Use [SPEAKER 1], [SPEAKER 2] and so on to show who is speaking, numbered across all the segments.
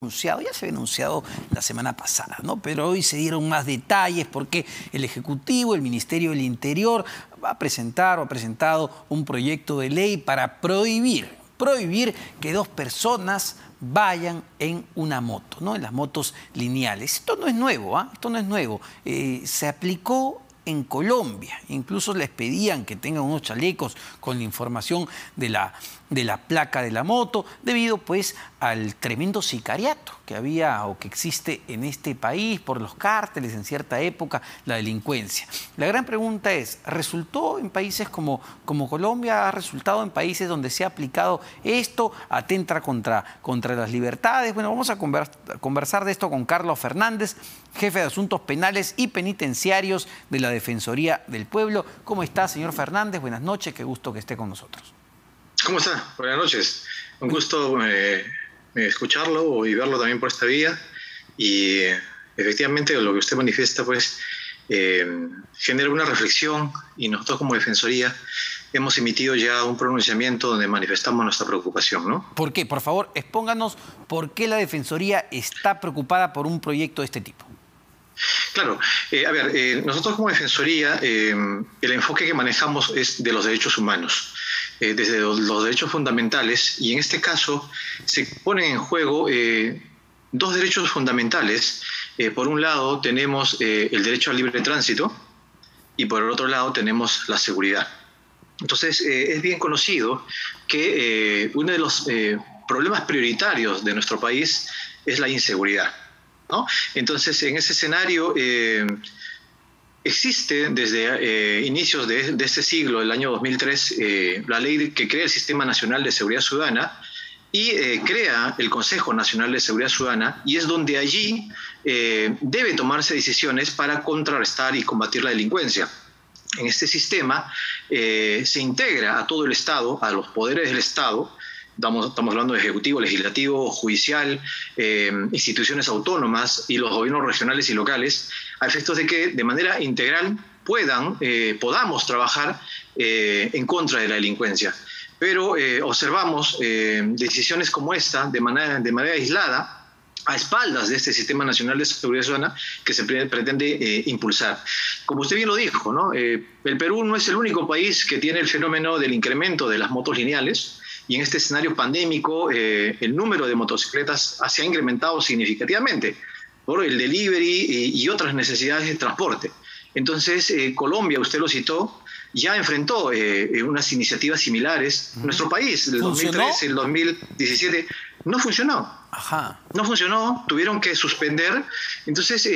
[SPEAKER 1] Ya se había anunciado la semana pasada, ¿no? Pero hoy se dieron más detalles porque el Ejecutivo, el Ministerio del Interior, va a presentar o ha presentado un proyecto de ley para prohibir que dos personas vayan en una moto, ¿no? En las motos lineales. Esto no es nuevo, ¿ah? Esto no es nuevo. Se aplicó en Colombia. Incluso les pedían que tengan unos chalecos con la información de la placa de la moto, debido pues al tremendo sicariato que había o que existe en este país por los cárteles en cierta época, la delincuencia. La gran pregunta es, ¿resultó en países como Colombia? ¿Ha resultado en países donde se ha aplicado esto? ¿Atenta contra las libertades? Bueno, vamos a conversar de esto con Carlos Fernández, jefe de Asuntos Penales y Penitenciarios de la Defensoría del Pueblo. ¿Cómo está, señor Fernández? Buenas noches, qué gusto que esté con nosotros.
[SPEAKER 2] ¿Cómo está? Buenas noches. Un gusto escucharlo y verlo también por esta vía. Y efectivamente lo que usted manifiesta pues genera una reflexión, y nosotros como Defensoría hemos emitido ya un pronunciamiento donde manifestamos nuestra preocupación, ¿no?
[SPEAKER 1] ¿Por qué? Por favor, expónganos por qué la Defensoría está preocupada por un proyecto de este tipo.
[SPEAKER 2] Claro. Nosotros como Defensoría, el enfoque que manejamos es de los derechos humanos, desde los derechos fundamentales, y en este caso se ponen en juego dos derechos fundamentales. Por un lado tenemos el derecho al libre tránsito y por el otro lado tenemos la seguridad. Entonces es bien conocido que uno de los problemas prioritarios de nuestro país es la inseguridad, ¿no? Entonces, en ese escenario existe desde inicios de este siglo, el año 2003, la ley que crea el Sistema Nacional de Seguridad Ciudadana y crea el Consejo Nacional de Seguridad Ciudadana, y es donde allí debe tomarse decisiones para contrarrestar y combatir la delincuencia. En este sistema se integra a todo el Estado, a los poderes del Estado. Estamos hablando de Ejecutivo, Legislativo, Judicial, instituciones autónomas y los gobiernos regionales y locales, a efectos de que de manera integral podamos trabajar en contra de la delincuencia. Pero observamos decisiones como esta de manera aislada, a espaldas de este Sistema Nacional de Seguridad Ciudadana que se pretende impulsar. Como usted bien lo dijo, ¿no? El Perú no es el único país que tiene el fenómeno del incremento de las motos lineales. Y en este escenario pandémico, el número de motocicletas se ha incrementado significativamente por el delivery y otras necesidades de transporte. Entonces, Colombia, usted lo citó, ya enfrentó unas iniciativas similares. Nuestro país, el 2013, el 2017, no funcionó.
[SPEAKER 1] Ajá. No
[SPEAKER 2] funcionó, tuvieron que suspender. Entonces,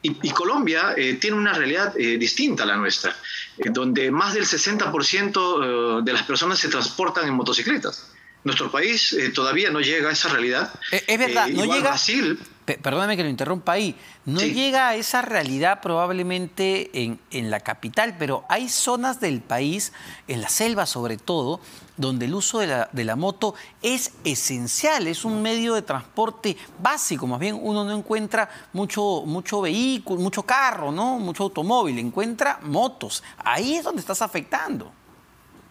[SPEAKER 2] y Colombia tiene una realidad distinta a la nuestra, donde más del 60% de las personas se transportan en motocicletas. Nuestro país todavía no llega a esa realidad.
[SPEAKER 1] Es verdad, no llega.
[SPEAKER 2] Brasil,
[SPEAKER 1] perdóname que lo interrumpa ahí. No llega a esa realidad probablemente en la capital, pero hay zonas del país, en la selva sobre todo, donde el uso de la moto es esencial, es un medio de transporte básico. Más bien uno no encuentra mucho vehículo, mucho carro, ¿no? Mucho automóvil, encuentra motos. Ahí es donde estás afectando.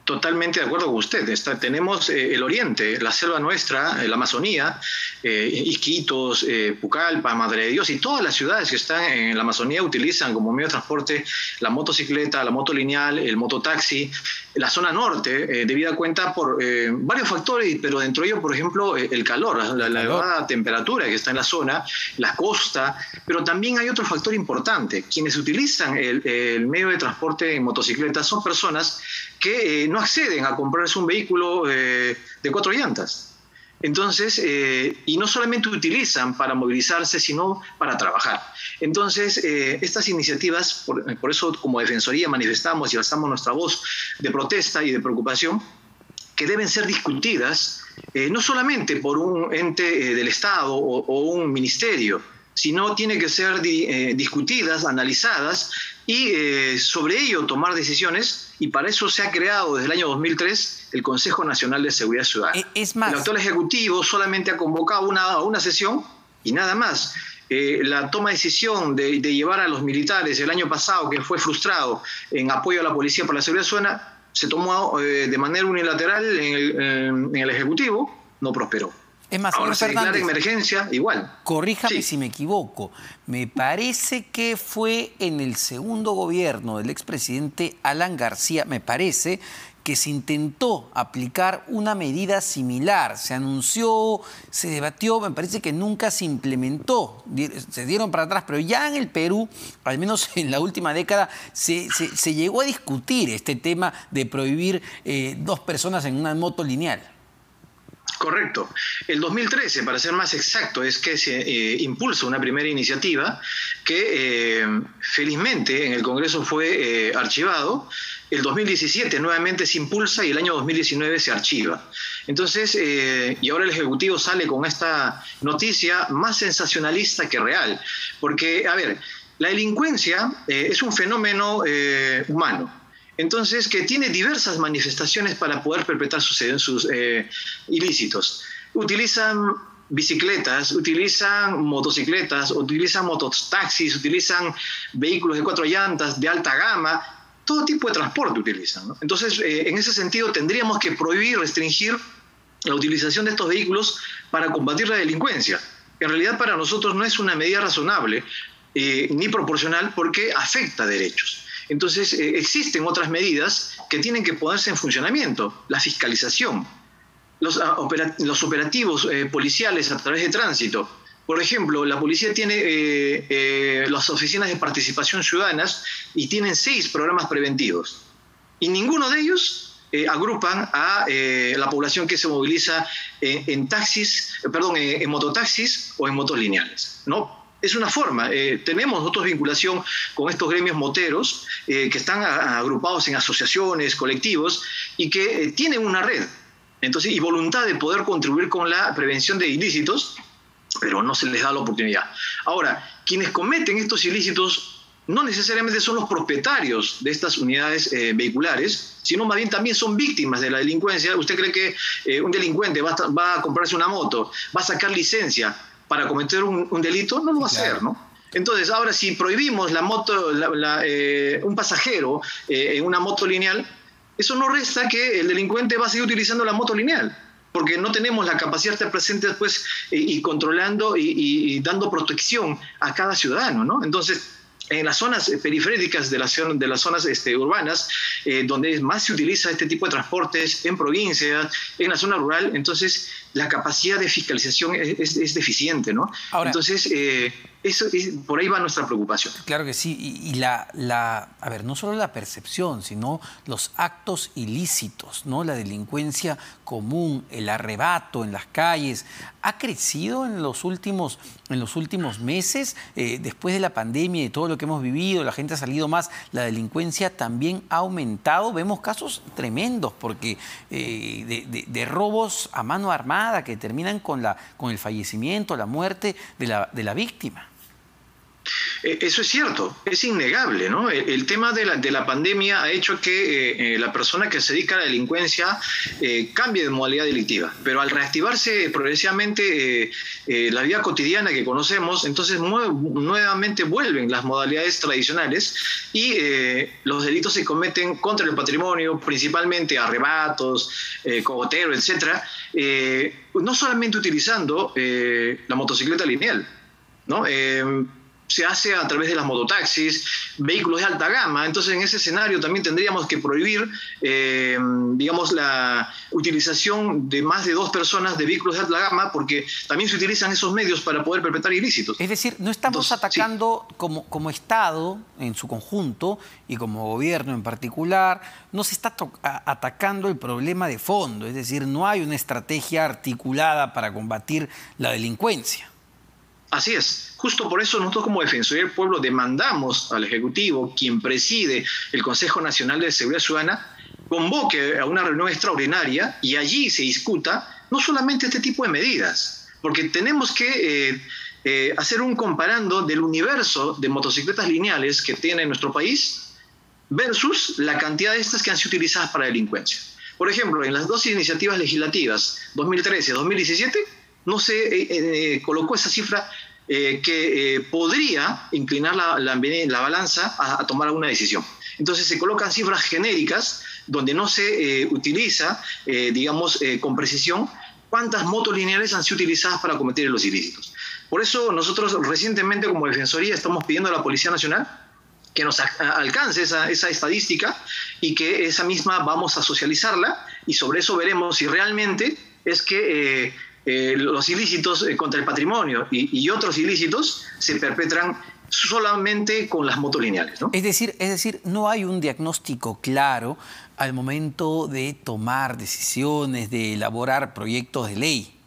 [SPEAKER 2] Totalmente de acuerdo con usted. Tenemos el oriente, la selva nuestra, la Amazonía, Iquitos, Pucallpa, Madre de Dios, y todas las ciudades que están en la Amazonía utilizan como medio de transporte la motocicleta, la moto lineal, el mototaxi. La zona norte, debida cuenta por varios factores, pero dentro de ellos, por ejemplo, el calor, la elevada temperatura que está en la zona, la costa, pero también hay otro factor importante. Quienes utilizan el medio de transporte en motocicleta son personas que no acceden a comprarse un vehículo de 4 llantas. Entonces, y no solamente utilizan para movilizarse, sino para trabajar. Entonces, estas iniciativas, por eso como Defensoría manifestamos y alzamos nuestra voz de protesta y de preocupación, que deben ser discutidas no solamente por un ente del Estado o un ministerio, sino tiene que ser discutidas, analizadas y sobre ello tomar decisiones, y para eso se ha creado desde el año 2003 el Consejo Nacional de Seguridad Ciudadana.
[SPEAKER 1] Es más,
[SPEAKER 2] el actual Ejecutivo solamente ha convocado una sesión y nada más. La toma de decisión de llevar a los militares el año pasado, que fue frustrado en apoyo a la Policía para la Seguridad Ciudadana, se tomó de manera unilateral en el Ejecutivo, no prosperó.
[SPEAKER 1] Es más,
[SPEAKER 2] Ahora
[SPEAKER 1] señor
[SPEAKER 2] se declara
[SPEAKER 1] Fernández,
[SPEAKER 2] emergencia, igual.
[SPEAKER 1] corríjame
[SPEAKER 2] Sí.
[SPEAKER 1] si me equivoco. Me parece que fue en el segundo gobierno del expresidente Alan García, me parece, que se intentó aplicar una medida similar. Se anunció, se debatió, me parece que nunca se implementó. Se dieron para atrás, pero ya en el Perú, al menos en la última década, se llegó a discutir este tema de prohibir 2 personas en una moto lineal.
[SPEAKER 2] Correcto. El 2013, para ser más exacto, es que se impulsa una primera iniciativa que felizmente en el Congreso fue archivado. El 2017 nuevamente se impulsa y el año 2019 se archiva. Entonces, y ahora el Ejecutivo sale con esta noticia más sensacionalista que real. Porque, a ver, la delincuencia es un fenómeno humano. Entonces, que tiene diversas manifestaciones para poder perpetrar sus ilícitos. Utilizan bicicletas, utilizan motocicletas, utilizan mototaxis, utilizan vehículos de 4 llantas de alta gama, todo tipo de transporte utilizan, ¿no? Entonces, en ese sentido, tendríamos que prohibir, restringir la utilización de estos vehículos para combatir la delincuencia. En realidad, para nosotros no es una medida razonable ni proporcional porque afecta derechos. Entonces, existen otras medidas que tienen que ponerse en funcionamiento. La fiscalización, los operativos policiales a través de tránsito. Por ejemplo, la policía tiene las oficinas de participación ciudadanas y tienen 6 programas preventivos. Y ninguno de ellos agrupan a la población que se moviliza en mototaxis o en motos lineales, ¿no? Es una forma. Tenemos nosotros vinculación con estos gremios moteros que están agrupados en asociaciones, colectivos y que tienen una red, entonces, y voluntad de poder contribuir con la prevención de ilícitos, pero no se les da la oportunidad. Ahora, quienes cometen estos ilícitos no necesariamente son los propietarios de estas unidades vehiculares, sino más bien también son víctimas de la delincuencia. ¿Usted cree que un delincuente va a comprarse una moto, va a sacar licencia para cometer un delito? No lo va a hacer, ¿no? Entonces, ahora si prohibimos la moto, un pasajero en una moto lineal, eso no resta que el delincuente va a seguir utilizando la moto lineal, porque no tenemos la capacidad de estar presentes después y controlando y dando protección a cada ciudadano, ¿no? Entonces, en las zonas periféricas de las zonas urbanas, donde más se utiliza este tipo de transportes, en provincias, en la zona rural, entonces la capacidad de fiscalización es deficiente, ¿no? Ahora, entonces, por ahí va nuestra preocupación.
[SPEAKER 1] Claro que sí, y a ver, no solo la percepción, sino los actos ilícitos, ¿no? La delincuencia común, el arrebato en las calles, ha crecido en los últimos meses, después de la pandemia y todo lo que hemos vivido, la gente ha salido más, la delincuencia también ha aumentado. Vemos casos tremendos porque de robos a mano armada que terminan con el fallecimiento, la muerte de la víctima.
[SPEAKER 2] Eso es cierto, es innegable, ¿no? El tema de la pandemia ha hecho que la persona que se dedica a la delincuencia cambie de modalidad delictiva, pero al reactivarse progresivamente la vida cotidiana que conocemos, entonces nuevamente vuelven las modalidades tradicionales y los delitos se cometen contra el patrimonio, principalmente arrebatos, cogotero, etcétera, no solamente utilizando la motocicleta lineal, ¿no? Se hace a través de las mototaxis, vehículos de alta gama. Entonces, en ese escenario también tendríamos que prohibir, digamos, la utilización de más de 2 personas de vehículos de alta gama, porque también se utilizan esos medios para poder perpetrar ilícitos.
[SPEAKER 1] Es decir, no estamos atacando sí, como Estado en su conjunto y como gobierno en particular, no se está atacando el problema de fondo. Es decir, no hay una estrategia articulada para combatir la delincuencia.
[SPEAKER 2] Así es. Justo por eso nosotros como Defensoría del Pueblo demandamos al Ejecutivo, quien preside el Consejo Nacional de Seguridad Ciudadana, convoque a una reunión extraordinaria y allí se discuta no solamente este tipo de medidas, porque tenemos que hacer un comparando del universo de motocicletas lineales que tiene nuestro país versus la cantidad de estas que han sido utilizadas para delincuencia. Por ejemplo, en las 2 iniciativas legislativas, 2013 y 2017, no se colocó esa cifra que podría inclinar la balanza a tomar alguna decisión. Entonces se colocan cifras genéricas donde no se utiliza, digamos, con precisión cuántas motos lineales han sido utilizadas para cometer los ilícitos. Por eso nosotros recientemente como Defensoría estamos pidiendo a la Policía Nacional que nos alcance esa estadística y que esa misma vamos a socializarla y sobre eso veremos si realmente es que los ilícitos contra el patrimonio y otros ilícitos se perpetran solamente con las motos lineales, ¿no?
[SPEAKER 1] Es decir, no hay un diagnóstico claro al momento de tomar decisiones, de elaborar proyectos de ley.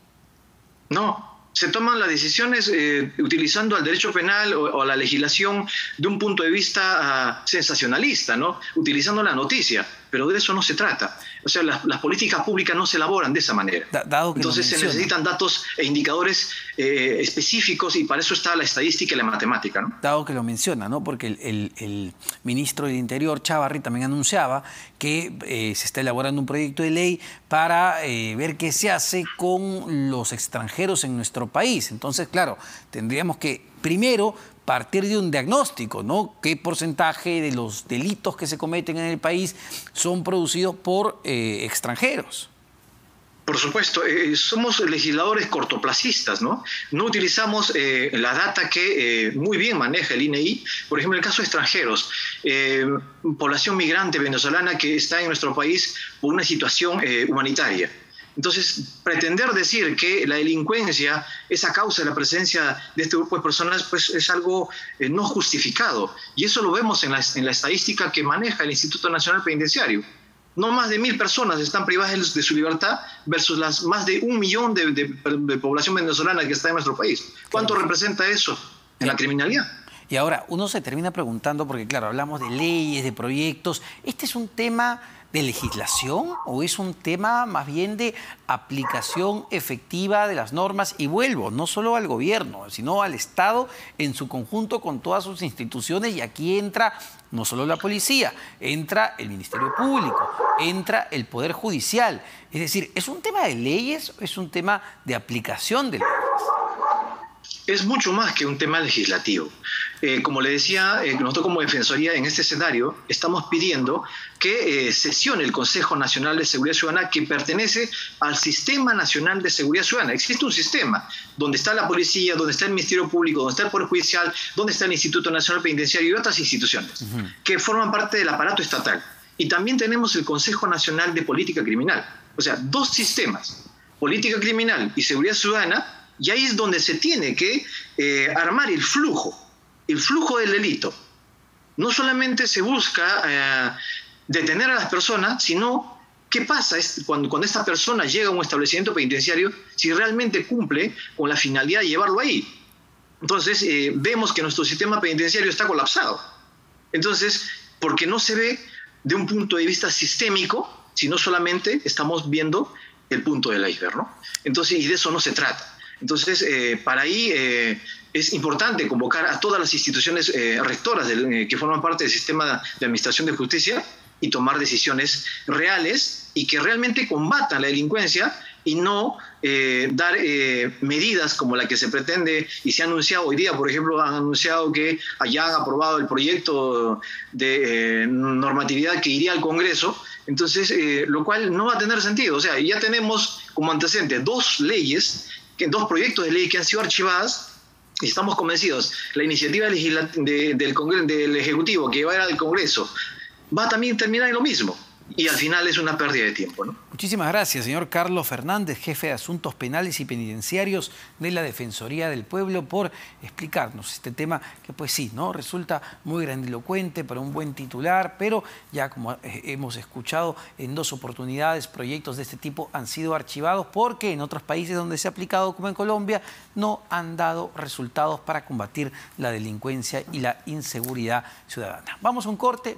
[SPEAKER 2] No, se toman las decisiones utilizando al derecho penal o la legislación de un punto de vista sensacionalista, ¿no? Utilizando la noticia, pero de eso no se trata. O sea, las políticas públicas no se elaboran de esa manera. Entonces se necesitan datos e indicadores específicos y para eso está la estadística y la matemática, ¿no?
[SPEAKER 1] Dado que lo menciona, ¿no? Porque el ministro del Interior, Chávarri, también anunciaba que se está elaborando un proyecto de ley para ver qué se hace con los extranjeros en nuestro país. Entonces, claro, tendríamos que primero partir de un diagnóstico, ¿no? ¿Qué porcentaje de los delitos que se cometen en el país son producidos por extranjeros?
[SPEAKER 2] Por supuesto, somos legisladores cortoplacistas, ¿no? No utilizamos la data que muy bien maneja el INEI. Por ejemplo, en el caso de extranjeros, población migrante venezolana que está en nuestro país por una situación humanitaria. Entonces, pretender decir que la delincuencia es a causa de la presencia de este grupo de personas, pues es algo no justificado. Y eso lo vemos en la estadística que maneja el Instituto Nacional Penitenciario. No más de 1000 personas están privadas de su libertad versus las más de 1 millón de población venezolana que está en nuestro país. ¿Cuánto representa eso en la criminalidad?
[SPEAKER 1] Y ahora uno se termina preguntando, porque claro, hablamos de leyes, de proyectos. ¿Este es un tema de legislación o es un tema más bien de aplicación efectiva de las normas? Y vuelvo, no solo al gobierno, sino al Estado en su conjunto con todas sus instituciones, y aquí entra no solo la policía, entra el Ministerio Público, entra el Poder Judicial. Es decir, ¿es un tema de leyes o es un tema de aplicación de leyes?
[SPEAKER 2] Es mucho más que un tema legislativo. Como le decía, nosotros como Defensoría en este escenario estamos pidiendo que sesione el Consejo Nacional de Seguridad Ciudadana, que pertenece al Sistema Nacional de Seguridad Ciudadana. Existe un sistema donde está la policía, donde está el Ministerio Público, donde está el Poder Judicial, donde está el Instituto Nacional Penitenciario y otras instituciones que forman parte del aparato estatal. Y también tenemos el Consejo Nacional de Política Criminal. O sea, dos sistemas, política criminal y seguridad ciudadana. Y ahí es donde se tiene que armar el flujo del delito. No solamente se busca detener a las personas, sino qué pasa cuando esta persona llega a un establecimiento penitenciario, si realmente cumple con la finalidad de llevarlo ahí. Entonces vemos que nuestro sistema penitenciario está colapsado. Entonces, porque no se ve de un punto de vista sistémico, sino solamente estamos viendo el punto del iceberg, ¿no? Entonces, y de eso no se trata. Entonces, para ahí es importante convocar a todas las instituciones rectoras que forman parte del sistema de administración de justicia y tomar decisiones reales y que realmente combatan la delincuencia y no dar medidas como la que se pretende y se ha anunciado hoy día. Por ejemplo, han anunciado que ya han aprobado el proyecto de normatividad que iría al Congreso. Entonces, lo cual no va a tener sentido. O sea, ya tenemos como antecedentes dos proyectos de ley que han sido archivadas y estamos convencidos, la iniciativa del Ejecutivo que va a ir al Congreso va a también terminar en lo mismo y al final es una pérdida de tiempo, ¿no?
[SPEAKER 1] Muchísimas gracias, señor Carlos Fernández, jefe de Asuntos Penales y Penitenciarios de la Defensoría del Pueblo, por explicarnos este tema que pues sí, ¿no? Resulta muy grandilocuente para un buen titular, pero ya como hemos escuchado en 2 oportunidades, proyectos de este tipo han sido archivados porque en otros países donde se ha aplicado, como en Colombia, no han dado resultados para combatir la delincuencia y la inseguridad ciudadana. Vamos a un corte.